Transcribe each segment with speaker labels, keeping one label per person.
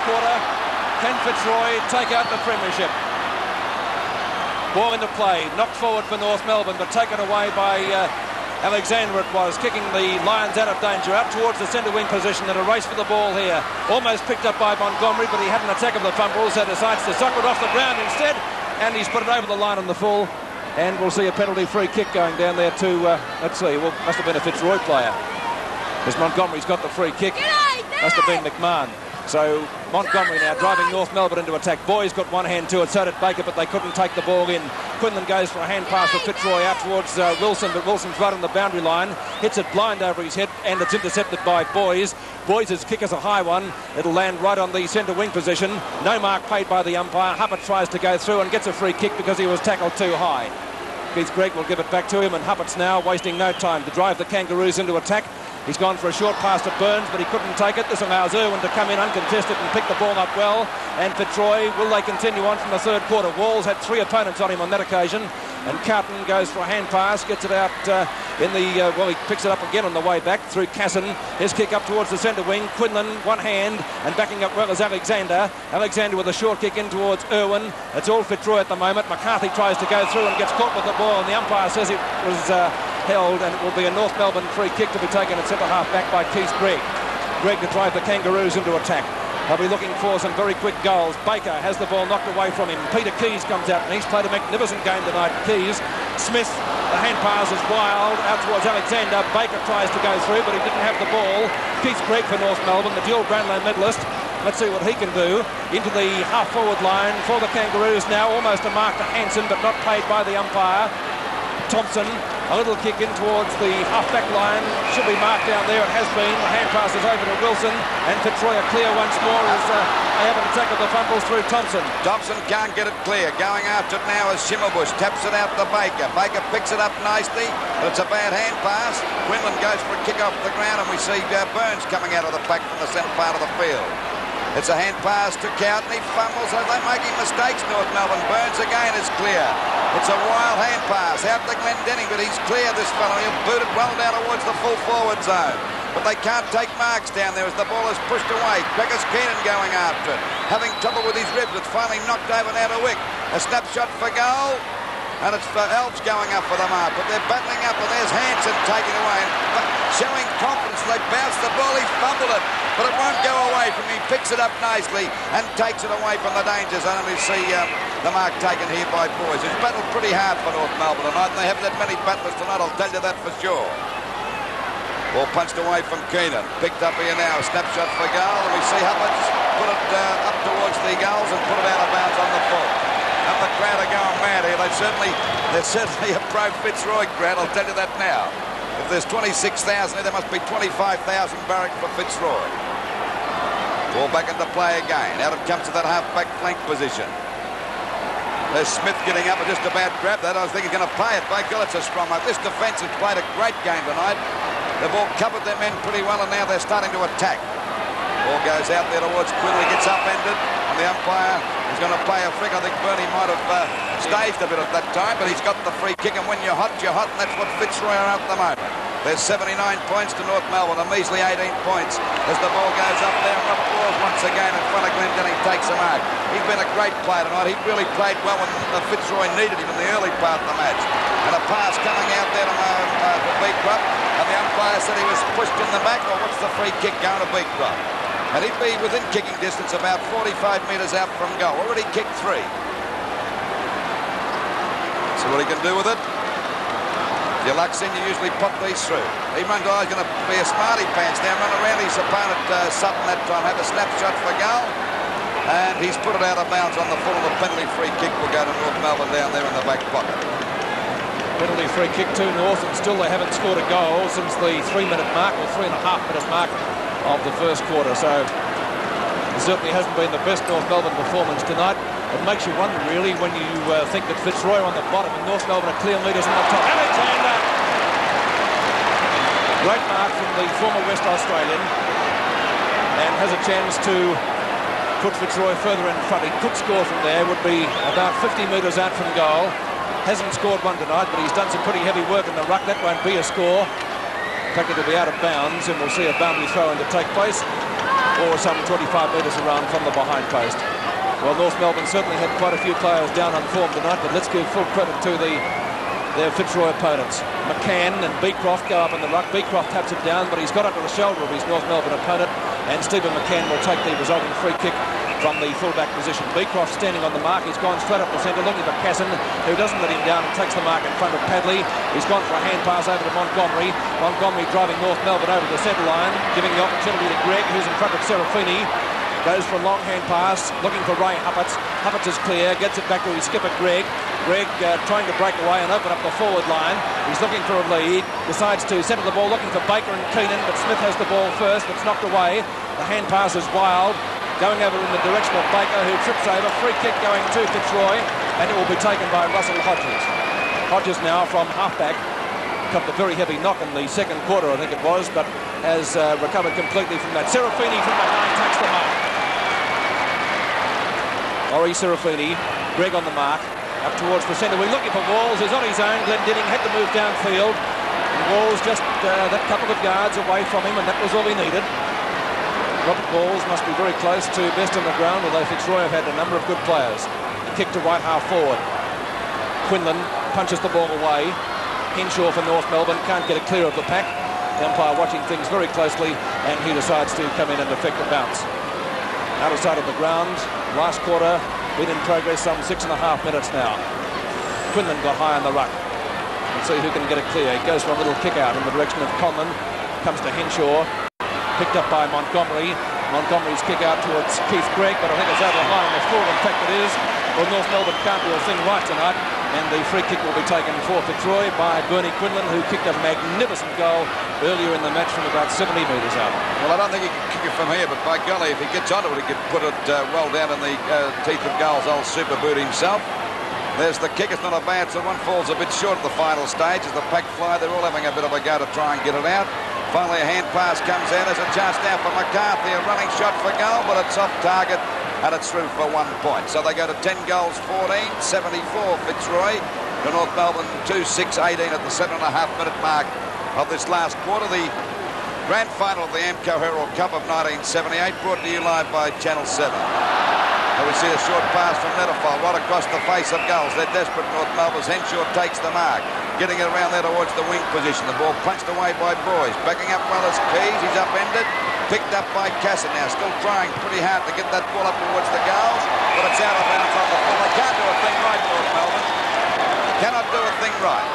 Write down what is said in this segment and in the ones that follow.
Speaker 1: quarter. Can Fitzroy take out the premiership? Ball into play, knocked forward for North Melbourne, but taken away by Alexander. It was kicking the Lions out of danger, out towards the centre wing position, and a race for the ball here. Almost picked up by Montgomery, but he had an attack of the fumbles, so decides to suck it off the ground instead, and he's put it over the line on the full. And we'll see a penalty free kick going down there to, let's see, well, must have been a Fitzroy player. Because Montgomery's got the free kick. Must have been McMahon. So Montgomery now driving North Melbourne into attack. Boys got one hand to it, so did Baker, but they couldn't take the ball in. Quinlan goes for a hand pass for Fitzroy out towards Wilson, but Wilson's right on the boundary line. Hits it blind over his head, and it's intercepted by Boys. Boys' kick is a high one. It'll land right on the centre wing position. No mark paid by the umpire. Huppert tries to go through and gets a free kick because he was tackled too high. Keith Gregg will give it back to him, and Huppert's now wasting no time to drive the Kangaroos into attack. He's gone for a short pass to Burns, but he couldn't take it. This allows Irwin to come in uncontested and pick the ball up well. And Fitzroy, will they continue on from the third quarter? Walls had 3 opponents on him on that occasion. And Carlton goes for a hand pass, gets it out in the, well, he picks it up again on the way back through Casson. His kick up towards the centre wing. Quinlan, one hand, and backing up well as Alexander. Alexander with a short kick in towards Irwin. It's all Fitzroy at the moment. McCarthy tries to go through and gets caught with the ball, and the umpire says it was held, and it will be a North Melbourne free kick to be taken at centre half back by Keith Gregg. Gregg to drive the Kangaroos into attack. They'll be looking for some very quick goals. Baker has the ball knocked away from him. Peter Keys comes out, and he's played a magnificent game tonight. Keys, Smith, the hand pass is wild, out towards Alexander. Baker tries to go through, but he didn't have the ball. Keith Gregg for North Melbourne, the dual Brownlow medalist. Let's see what he can do. Into the half-forward line for the Kangaroos now. Almost a mark to Hansen, but not paid by the umpire. Thompson, a little kick in towards the half-back line. Should be marked down there. It has been. The hand pass is over to Wilson, and Fitzroy are clear once more as they have an attack of the fumbles through Thompson.
Speaker 2: Thompson can't get it clear. Going after it now is Schimmelbusch. Taps it out to Baker. Baker picks it up nicely, but it's a bad hand pass. Quinlan goes for a kick off the ground, and we see Burns coming out of the pack from the centre part of the field. It's a hand pass to Cowden. He fumbles. Are they making mistakes, North Melbourne? Burns again is clear. It's a wild hand pass out to Glendenning, but he's clear, this fellow. He'll boot it well down towards the full forward zone. But they can't take marks down there as the ball is pushed away. Crackers Keenan going after it. Having trouble with his ribs. It's finally knocked over now to Wick. A snapshot for goal. And it's for Elves going up for the mark, but they're battling up, and there's Hansen taking away, showing confidence. They bounce the ball, he's fumbled it, but it won't go away from him. He picks it up nicely and takes it away from the danger zone, and we see the mark taken here by Boys. It's battled pretty hard for North Melbourne tonight, and they haven't had many battlers tonight, I'll tell you that for sure. Ball punched away from Keenan, picked up here now, a snapshot for goal, and we see Huppert put it up towards the goals and put it out of bounds on the full. And the crowd are going mad here. They're certainly a pro-Fitzroy crowd, I'll tell you that now. If there's 26,000 here, there must be 25,000 barrack for Fitzroy. Ball back into play again. Out it comes to that half-back flank position. There's Smith getting up and just about grabbed that. I was thinking he's going to play it. By God, it's a strong one. This defence has played a great game tonight. They've all covered their men pretty well, and now they're starting to attack. Ball goes out there towards Quinley, gets upended, and the umpire is going to play a flick. I think Bernie might have staged a bit at that time, but he's got the free kick, and when you're hot, and that's what Fitzroy are at the moment. There's 79 points to North Melbourne, a measly 18 points as the ball goes up there, and applause once again in front of Glendenning takes a mark. He's been a great player tonight. He really played well when Fitzroy needed him in the early part of the match. And a pass coming out there to Beecroft, and the umpire said he was pushed in the back, or what's the free kick going to Beecroft? And he'd be within kicking distance, about 45 metres out from goal. Already kicked 3. See what he can do with it. If your luck's in, you usually pop these through. He runs, he's going to be a smarty pants now, run around his opponent Sutton that time, have a snapshot for goal. And he's put it out of bounds on the full, of the penalty free kick will go to North Melbourne down there in the back pocket.
Speaker 1: Penalty free kick to North, and still they haven't scored a goal since the 3-minute mark, or 3.5-minute mark of the first quarter. So it certainly hasn't been the best North Melbourne performance tonight. It makes you wonder really when you think that Fitzroy are on the bottom and North Melbourne are clear leaders on the top. Alexander! Great mark from the former West Australian, and has a chance to put Fitzroy further in front. He could score from there, would be about 50 metres out from goal. Hasn't scored one tonight, but he's done some pretty heavy work in the ruck. That won't be a score. In fact, it'll be out of bounds, and we'll see a boundary throw in to take place. or some 25 metres around from the behind post. Well, North Melbourne certainly had quite a few players down on form tonight, but let's give full credit to their Fitzroy opponents. McCann and Beecroft go up in the ruck. Beecroft taps it down, but he's got under the shoulder of his North Melbourne opponent, and Stephen McCann will take the resulting free kick from the fullback position. Beecroft standing on the mark. He's gone straight up the centre, looking for Casson, who doesn't let him down and takes the mark in front of Padley. He's gone for a hand pass over to Montgomery. Montgomery driving North Melbourne over the centre line, giving the opportunity to Greg, who's in front of Serafini. Goes for a long hand pass, looking for Ray Huppatz. Huppatz is clear, gets it back to his skipper Greg. Greg trying to break away and open up the forward line. He's looking for a lead, decides to centre the ball, looking for Baker and Keenan, but Smith has the ball first, but it's knocked away. The hand pass is wild, going over in the direction of Baker, who trips over. Free kick going to Fitzroy, and it will be taken by Russell Hodges. Hodges now from halfback. Got the very heavy knock in the second quarter, I think it was, but has recovered completely from that. Serafini from behind takes the mark. Ori Serafini, Greg on the mark, up towards the centre wing, looking for Walls. He's on his own. Glendinning had to move downfield. And Walls just that couple of yards away from him, and that was all he needed. Robert Walls must be very close to best on the ground, although Fitzroy have had a number of good players. Kick to right half forward. Quinlan punches the ball away. Henshaw for North Melbourne can't get it clear of the pack. The umpire watching things very closely, and he decides to come in and effect a bounce. Outer side of the ground, last quarter, been in progress some 6.5 minutes now. Quinlan got high on the ruck. Let's see who can get it clear. He goes for a little kick out in the direction of Conlon. Comes to Henshaw. Picked up by Montgomery. Montgomery's kick out towards Keith Gregg, but I think it's over the line on the floor. In fact, it is. Well, North Melbourne can't do a thing right tonight, and the free kick will be taken for Fitzroy by Bernie Quinlan, who kicked a magnificent goal earlier in the match from about 70 metres out.
Speaker 2: Well, I don't think he can kick it from here, but by golly, if he gets onto it, he could put it well down in the teeth of goals. Old super boot himself. There's the kick. It's not a bad, so one falls a bit short at the final stage. As the pack fly, they're all having a bit of a go to try and get it out. Finally, a hand pass comes out. There's a chance now for McCarthy, a running shot for goal, but it's off target, and it's through for 1 point. So they go to 10 goals, 14, 74 Fitzroy. To North Melbourne 2-6-18 at the 7.5-minute mark of this last quarter. The grand final of the Amco Herald Cup of 1978, brought to you live by Channel 7. And we see a short pass from Netterfall right across the face of goals. They're desperate, North Melbourne. Henshaw takes the mark, getting it around there towards the wing position. The ball punched away by Boys. Backing up well as Keys. He's upended. Picked up by Casson now. Still trying pretty hard to get that ball up towards the goals, but it's out of bounds on the full. They can't do a thing right, North Melbourne. Cannot do a thing right.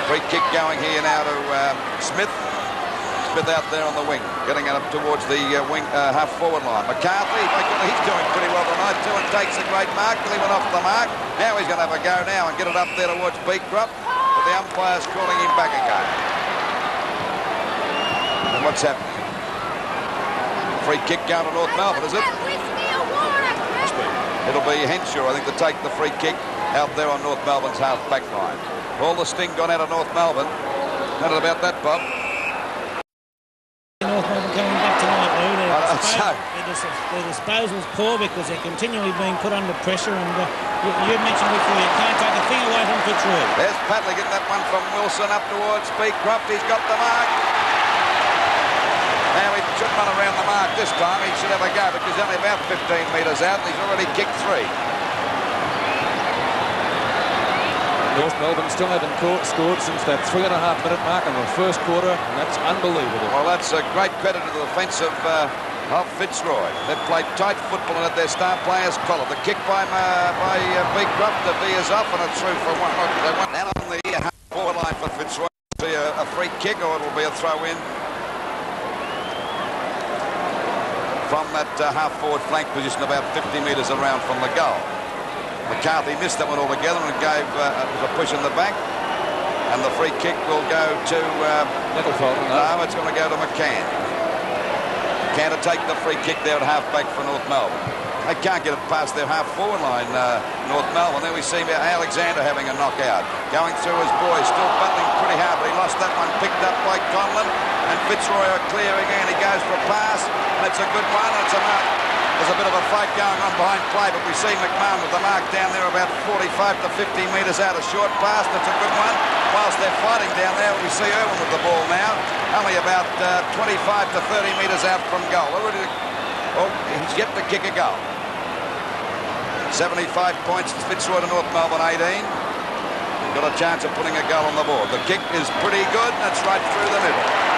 Speaker 2: Free kick going here now to Smith. Smith out there on the wing, getting it up towards the wing half-forward line. McCarthy, he's doing pretty well tonight too, and takes a great mark till he went off the mark. Now he's going to have a go now and get it up there towards Beecroft, but the umpire's calling him back again. And what's happening? Free kick going to North Melbourne, is it? Must be. It'll be Henshaw, I think, to take the free kick out there on North Melbourne's half-back line. All the sting gone out of North Melbourne. Not about that, Bob.
Speaker 3: North Melbourne coming back tonight, Lou. Their disposal's poor because they're continually being put under pressure, and you mentioned before you can't take a thing away from Fitzroy.
Speaker 2: There's Padley getting that one from Wilson up towards Beecroft. He's got the mark. Now he should run around the mark this time. He should have a go because he's only about 15 metres out and he's already kicked 3.
Speaker 1: North Melbourne still haven't scored since that 3.5-minute mark in the first quarter, and that's unbelievable.
Speaker 2: Well, that's a great credit to the defence of Fitzroy. They've played tight football and had their star players collared. The kick by Beecroft, the V is off and it's through for 1. They want down on the half-forward line for Fitzroy. It'll be a free kick or it'll be a throw-in from that half-forward flank position about 50 metres around from the goal. McCarthy missed that one altogether and gave a push in the back. And the free kick will go to
Speaker 1: Nettelfeld.
Speaker 2: No, it's going to go to McCann. McCann to take the free kick there at half-back for North Melbourne. They can't get it past their half-forward line, North Melbourne. There we see Alexander having a knockout. Going through his boys, still battling pretty hard, but he lost that one. Picked up by Conlon. And Fitzroy are clear again. He goes for a pass. And it's a good one. And it's a mark. There's a bit of a fight going on behind play, but we see McMahon with the mark down there about 45 to 50 metres out. A short pass. That's a good one. whilst they're fighting down there, we see Irwin with the ball now, only about 25 to 30 metres out from goal. Oh, he's yet to kick a goal. 75 points to Fitzroy to North Melbourne 18. Got a chance of putting a goal on the board. The kick is pretty good, and it's right through the middle.